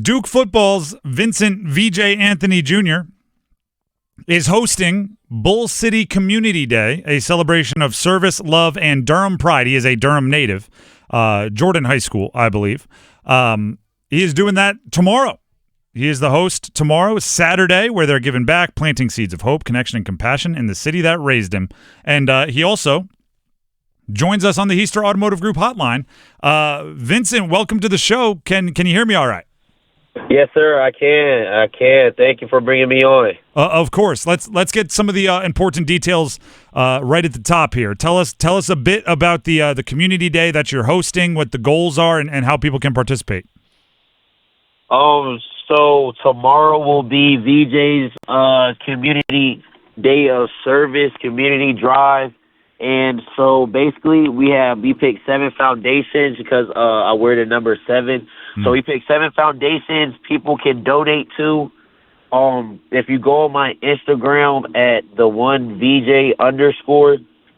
Duke football's Vincent Anthony Jr. is hosting Bull City Community Day, a celebration of service, love, and Durham pride. He is a Durham native, Jordan High School, I believe. He is doing that tomorrow. He is the host tomorrow, Saturday, where they're giving back, planting seeds of hope, connection, and compassion in the city that raised him. And he also joins us on the Heister Automotive Group hotline. Vincent, welcome to the show. Can you hear me all right? Yes, sir. I can. Thank you for bringing me on. Of course. Let's get some of the important details right at the top here. Tell us a bit about the community day that you're hosting, what the goals are, and how people can participate. So tomorrow will be VJ's community day of service, community drive. And so basically we picked 7 foundations because I wear the number 7. So we picked 7 foundations people can donate to. If you go on my Instagram at @the1VJ_,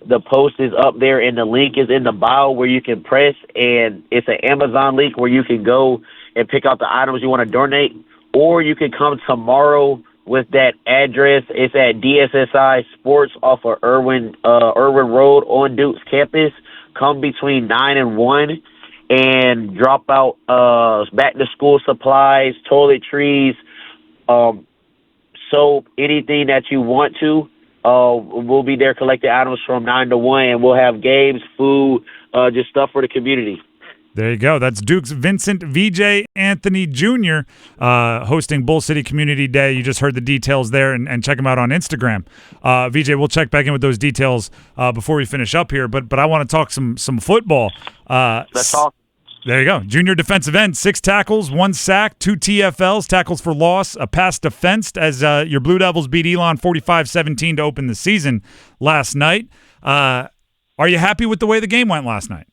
the post is up there and the link is in the bio where you can press, and it's an Amazon link where you can go and pick out the items you want to donate, or you can come tomorrow with that address. It's at DSSI Sports off of Irwin Road on Duke's campus. Come between 9 and 1 and drop out back-to-school supplies, toiletries, soap, anything that you want to. We'll be there collecting items from 9 to 1, and we'll have games, food, just stuff for the community. There you go. That's Duke's Vincent Anthony Jr. Hosting Bull City Community Day. You just heard the details there, and check him out on Instagram. VJ, we'll check back in with those details before we finish up here, but I want to talk some football. Let's talk. There you go. Junior defensive end, 6 tackles, 1 sack, 2 TFLs, tackles for loss, a pass defensed as your Blue Devils beat Elon 45-17 to open the season last night. Are you happy with the way the game went last night?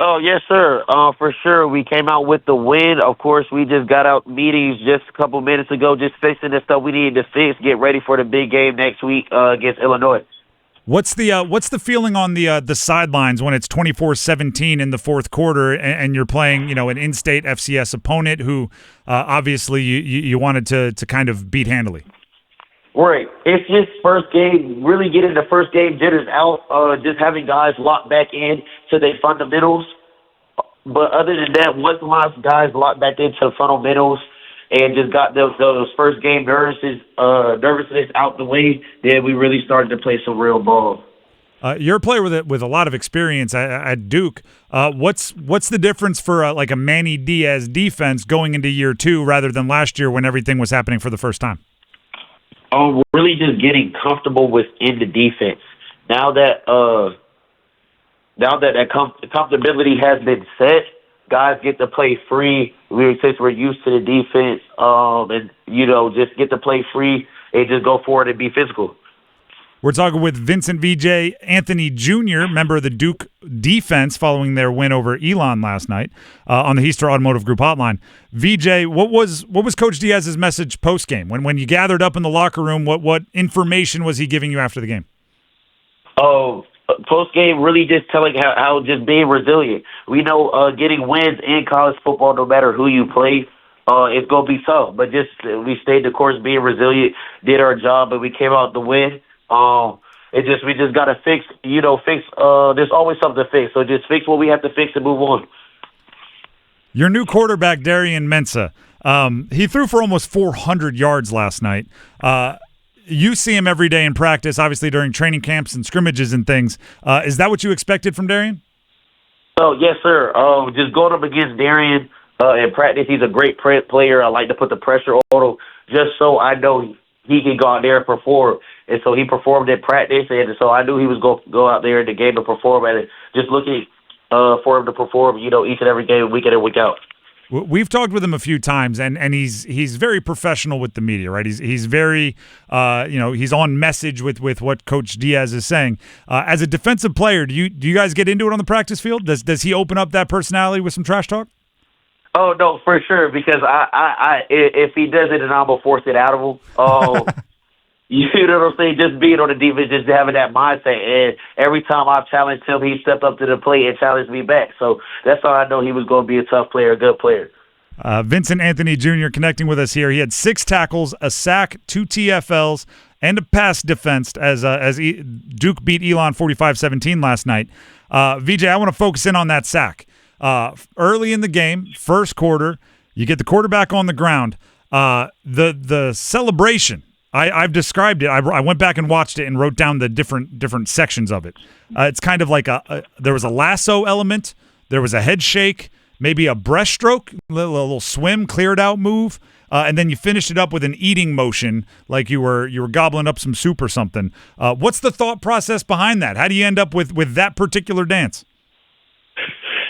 Oh, yes, sir. For sure. We came out with the win. Of course, we just got out meetings just a couple minutes ago, just fixing the stuff we needed to fix, get ready for the big game next week against Illinois. What's the feeling on the sidelines when it's 24-17 in the fourth quarter and you're playing, an in-state FCS opponent who obviously you wanted to kind of beat handily? Right. It's just first game, really getting the first game jitters out, just having guys locked back in to their fundamentals. But other than that, once my guys locked back into the fundamentals and just got those first game nervousness out the way, then we really started to play some real ball. You're a player with a lot of experience at Duke. What's the difference for like a Manny Diaz defense going into year 2 rather than last year when everything was happening for the first time? Really just getting comfortable within the defense. Now that comfortability has been set, guys get to play free. Since we're used to the defense, and just get to play free and just go forward and be physical. We're talking with Vincent Anthony Jr., member of the Duke defense following their win over Elon last night on the Heister Automotive Group hotline. VJ, what was Coach Diaz's message post-game? When you gathered up in the locker room, what information was he giving you after the game? Post-game, really just telling how just being resilient. We know getting wins in college football, no matter who you play, it's going to be tough. But just we stayed the course, being resilient, did our job, and we came out to win. We just gotta fix. There's always something to fix. So just fix what we have to fix and move on. Your new quarterback, Darian Mensah, he threw for almost 400 yards last night. You see him every day in practice, obviously during training camps and scrimmages and things. Is that what you expected from Darian? Oh, yes, sir. Just going up against Darian in practice, he's a great player. I like to put the pressure on him just so I know he can go out there and perform. And so he performed in practice, and so I knew he was going to go out there in the game to perform, and just looking for him to perform, each and every game, week in and week out. We've talked with him a few times, and he's very professional with the media, right? He's very, he's on message with what Coach Diaz is saying. As a defensive player, do you guys get into it on the practice field? Does he open up that personality with some trash talk? Oh no, for sure. Because I if he does it, then I'm gonna force it out of him. You know what I'm saying? Just being on the defense, just having that mindset. And every time I challenged him, he stepped up to the plate and challenged me back. So that's how I know he was going to be a tough player, a good player. Vincent Anthony Jr. connecting with us here. He had 6 tackles, a sack, 2 TFLs, and a pass defense as Duke beat Elon 45-17 last night. VJ, I want to focus in on that sack. Early in the game, first quarter, you get the quarterback on the ground. The celebration, I've described it. I went back and watched it and wrote down the different sections of it. It's kind of like there was a lasso element, there was a head shake, maybe a breaststroke, a little swim, cleared out move, and then you finished it up with an eating motion, like you were gobbling up some soup or something. What's the thought process behind that? How do you end up with that particular dance?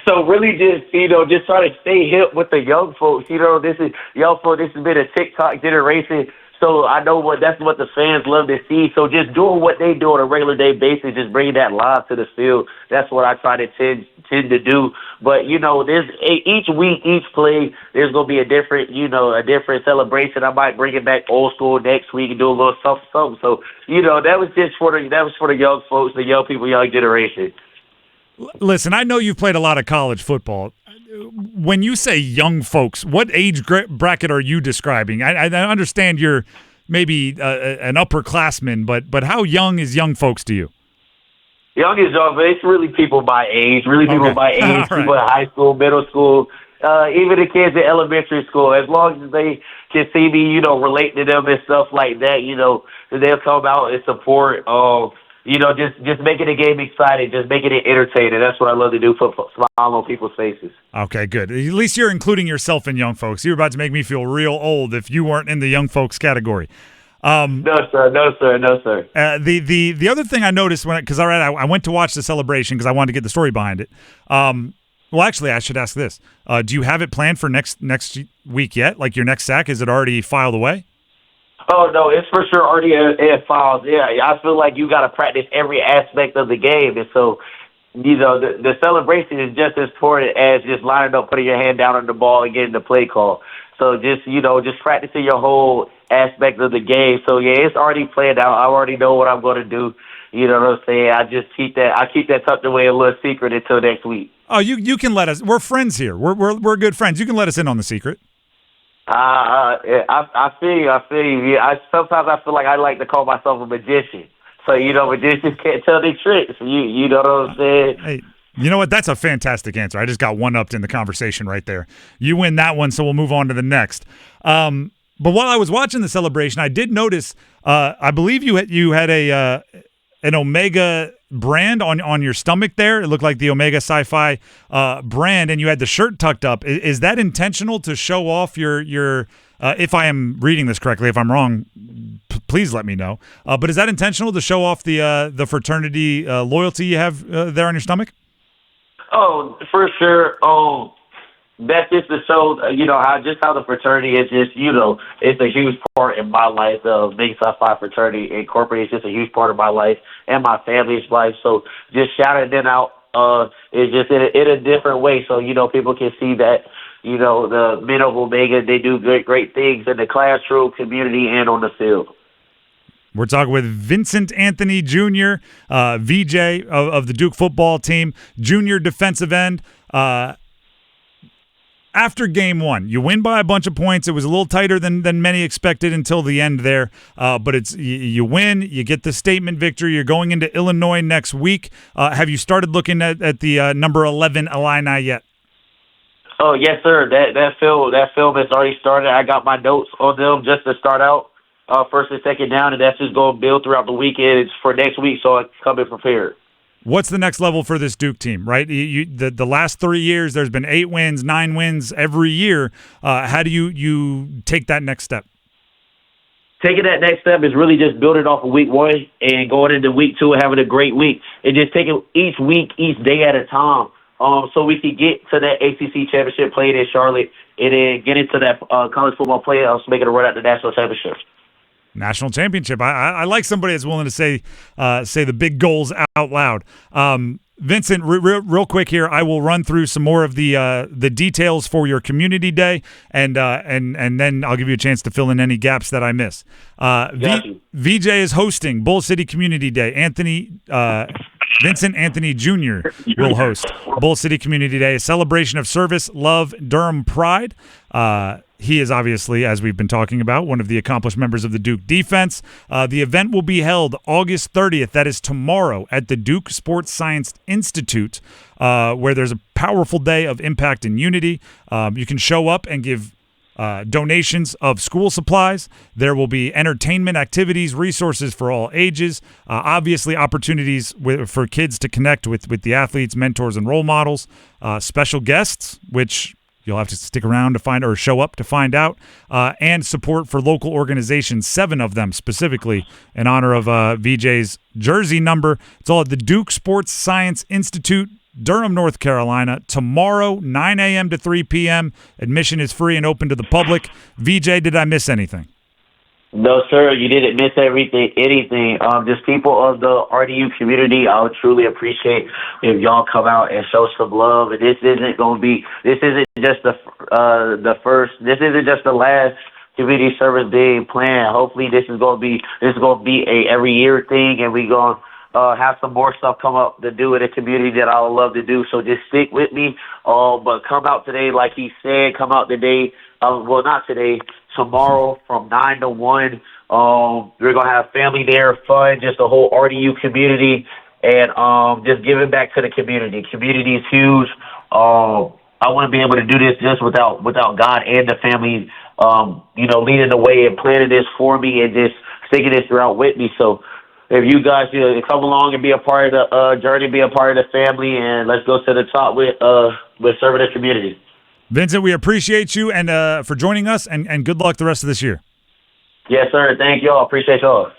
So really just try to stay hip with the young folks. This is young folks. This has been a TikTok generation. So I know that's what the fans love to see. So just doing what they do on a regular day basis, just bringing that live to the field. That's what I try to tend to do. But there's each week, each play, there's gonna be a different celebration. I might bring it back old school next week and do a little something. So that was for the young folks, the young people, young generation. Listen, I know you've played a lot of college football. When you say young folks, what age bracket are you describing? I understand you're maybe an upperclassman, but how young is young folks to you? Young is young, but it's really people my age. People my age, right. People in high school, middle school, even the kids in elementary school. As long as they can see me, relate to them and stuff like that, they'll come out and support. Just making the game exciting, just making it entertaining. That's what I love to do, for smile on people's faces. Okay, good. At least you're including yourself in young folks. You're about to make me feel real old if you weren't in the young folks category. No, sir. The other thing I noticed because I went to watch the celebration because I wanted to get the story behind it. Well, actually, I should ask this: do you have it planned for next week yet? Like your next sack, is it already filed away? Oh, no, it's for sure already in files. Yeah, I feel like you got to practice every aspect of the game. And so, the celebration is just as important as just lining up, putting your hand down on the ball and getting the play call. So just practicing your whole aspect of the game. So, yeah, it's already planned out. I already know what I'm going to do. You know what I'm saying? I keep that tucked away a little secret until next week. Oh, you can let us. We're friends here. We're good friends. You can let us in on the secret. I feel you. Yeah, sometimes I feel like I like to call myself a magician. So, magicians can't tell their tricks. You know what I'm saying? Hey, you know what? That's a fantastic answer. I just got one-upped in the conversation right there. You win that one, so we'll move on to the next. But while I was watching the celebration, I did notice, I believe you had an Omega brand on your stomach there. It looked like the Omega Sci-Fi brand, and you had the shirt tucked up. Is that intentional to show off your if I am reading this correctly? If I'm wrong, please let me know. But is that intentional to show off the fraternity loyalty you have there on your stomach? Oh, for sure. That's just to show, how the fraternity is just, it's a huge part in my life. The Big Sci-Fi Fraternity Incorporated is just a huge part of my life and my family's life. So just shouting them out is just in a different way. So, people can see that, the men of Omega, they do great things in the classroom, community, and on the field. We're talking with Vincent Anthony Jr., VJ of the Duke football team, junior defensive end. After game one, you win by a bunch of points. It was a little tighter than many expected until the end there. But you win, you get the statement victory. You're going into Illinois next week. Have you started looking at the number 11 Illini yet? Oh, yes, sir. That film has already started. I got my notes on them just to start out first and second down, and that's just going to build throughout the weekend. It's for next week, so I come in prepared. What's the next level for this Duke team, right? The last 3 years, there's been 8 wins, 9 wins every year. How do you take that next step? Taking that next step is really just building off of week one and going into week two and having a great week. And just taking each week, each day at a time so we can get to that ACC championship played in Charlotte and then get into that college football playoffs, making a run at the national championship. National championship. I like somebody that's willing to say the big goals out loud. Vincent, real quick here, I will run through some more of the details for your community day, and then I'll give you a chance to fill in any gaps that I miss. VJ is hosting Bull City Community Day. Anthony Vincent Anthony Jr. will host Bull City Community Day, a celebration of service, love, Durham pride. He is obviously, as we've been talking about, one of the accomplished members of the Duke defense. The event will be held August 30th. That is tomorrow at the Duke Sports Science Institute, where there's a powerful day of impact and unity. You can show up and give donations of school supplies. There will be entertainment activities, resources for all ages, obviously opportunities for kids to connect with the athletes, mentors, and role models, special guests, which you'll have to stick around to find or show up to find out, and support for local organizations, 7 of them specifically, in honor of VJ's jersey number. It's all at the Duke Sports Science Institute, Durham, North Carolina, tomorrow, 9 a.m. to 3 p.m. Admission is free and open to the public. VJ, did I miss anything? No, sir, you didn't miss anything. Just people of the RDU community, I would truly appreciate if y'all come out and show some love. And this isn't just this isn't just the last community service being planned. Hopefully, this is gonna be a every year thing, and we gonna have some more stuff come up to do in the community that I would love to do. So just stick with me. But come out today, like he said. Come out today. Well, not today. Tomorrow from 9 to 1. We're going to have family there, fun, just the whole RDU community, and just giving back to the community. Community is huge. I wouldn't be able to do this just without God and the family, leading the way and planning this for me and just sticking this around with me. So if you guys come along and be a part of the journey, be a part of the family, and let's go to the top with serving the community. Vincent, we appreciate you and for joining us, and good luck the rest of this year. Yes, sir. Thank y'all. Appreciate y'all.